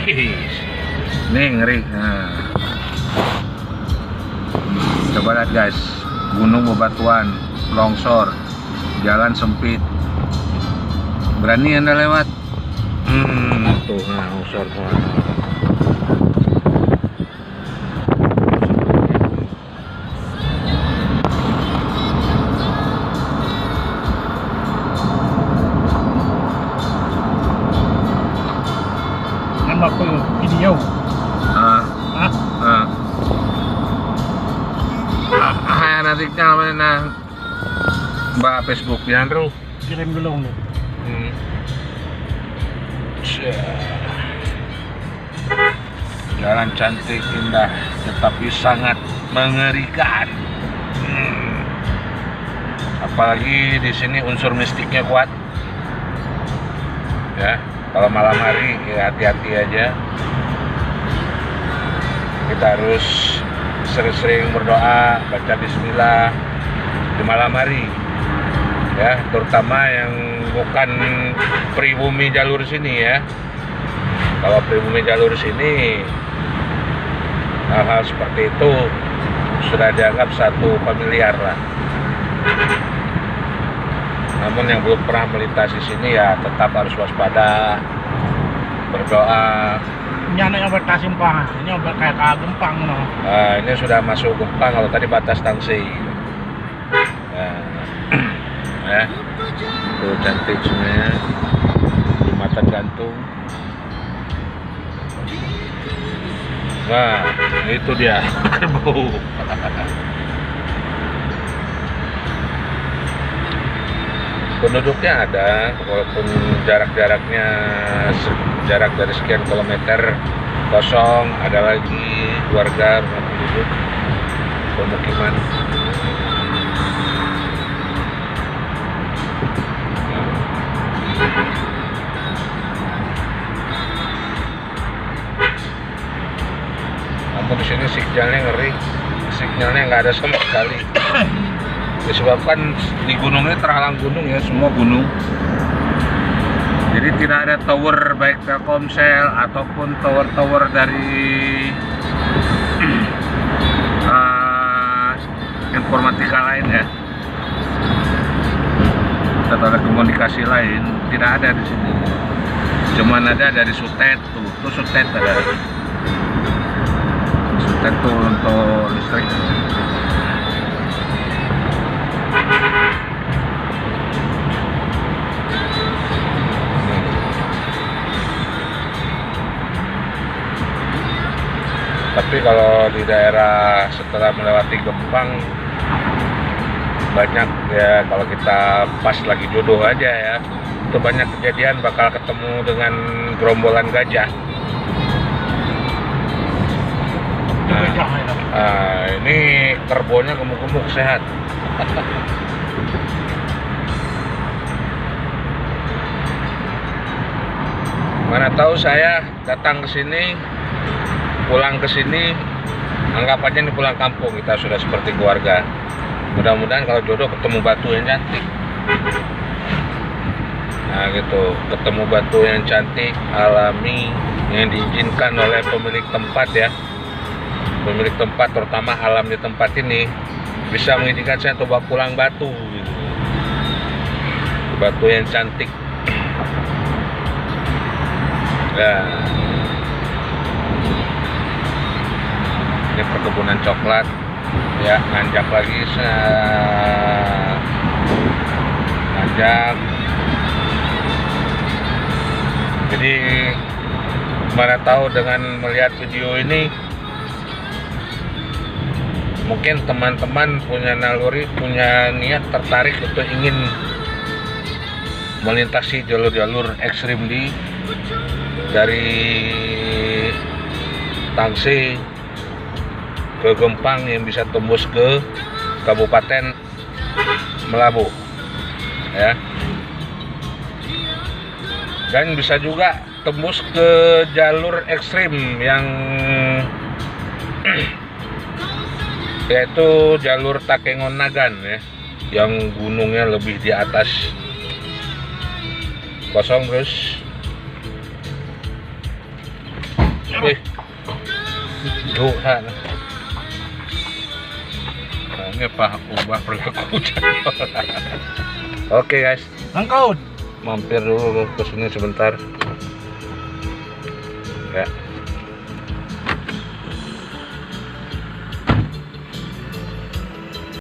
Wih, nih ngeri. Nah. Coba lihat guys, gunung bebatuan, longsor, jalan sempit. Berani Anda lewat? Tuh, nah, longsor tuh. Aku video. Nantinya mana Mbak Facebook ya, Andrew? Kirim dulu nih. Jalan cantik, indah, tetapi sangat mengerikan. Apalagi di sini unsur mistiknya kuat. Ya, kalau malam hari ya hati-hati aja. Kita harus sering-sering berdoa, baca bismillah di malam hari. Ya, terutama yang bukan pribumi jalur sini ya. Kalau pribumi jalur sini, hal-hal seperti itu sudah dianggap satu familiar lah. Namun yang belum pernah melintasi sini ya tetap harus waspada, berdoa. Ini anak yang berkasimpang, ini kayak gempang no. Ini sudah masuk gempang, kalau tadi batas tangsi. Ya, tuh cantik semuanya, jembatan gantung. Nah, itu dia kerbau. Penduduknya ada, walaupun jarak dari sekian kilometer kosong, ada lagi warga, rumah penduduk, pemukiman. Namun di sini signalnya ngeri, signalnya nggak ada sama sekali. Disebabkan di gunung ini terhalang gunung ya, semua gunung. Jadi tidak ada tower baik Telkomsel ataupun tower-tower dari informatika lain ya, atau ada komunikasi lain, tidak ada di sini. Cuman ada dari Sutet tuh Sutet ada. Sutet tuh untuk listrik. Tapi kalau di daerah setelah melewati Gempang banyak ya, kalau kita pas lagi jodoh aja ya, itu banyak kejadian bakal ketemu dengan gerombolan gajah. Ini kerbonya gemuk-gemuk sehat. Mana tahu saya datang ke sini, pulang ke sini, anggap aja ini pulang kampung, kita sudah seperti keluarga. Mudah-mudahan kalau jodoh ketemu batu yang cantik. Nah gitu, ketemu batu yang cantik, alami, yang diizinkan oleh pemilik tempat ya. Pemilik tempat, terutama alam di tempat ini, bisa mengizinkan saya coba pulang batu gitu. Batu yang cantik. Nah, ini perkebunan coklat ya, nanjak lagi, nanjak. Jadi mana tahu dengan melihat video ini mungkin teman-teman punya naluri, punya niat, tertarik untuk ingin melintasi jalur-jalur ekstrim dari Tangsi ke Gempang yang bisa tembus ke Kabupaten Melabu ya, dan bisa juga tembus ke jalur ekstrim yang yaitu jalur Takengon Nagan ya, yang gunungnya lebih di atas. Kosong terus. Wih. Duhan. Ini Pak ubah perilaku. Oke guys, Angkut. mampir dulu ke sini sebentar. Ya.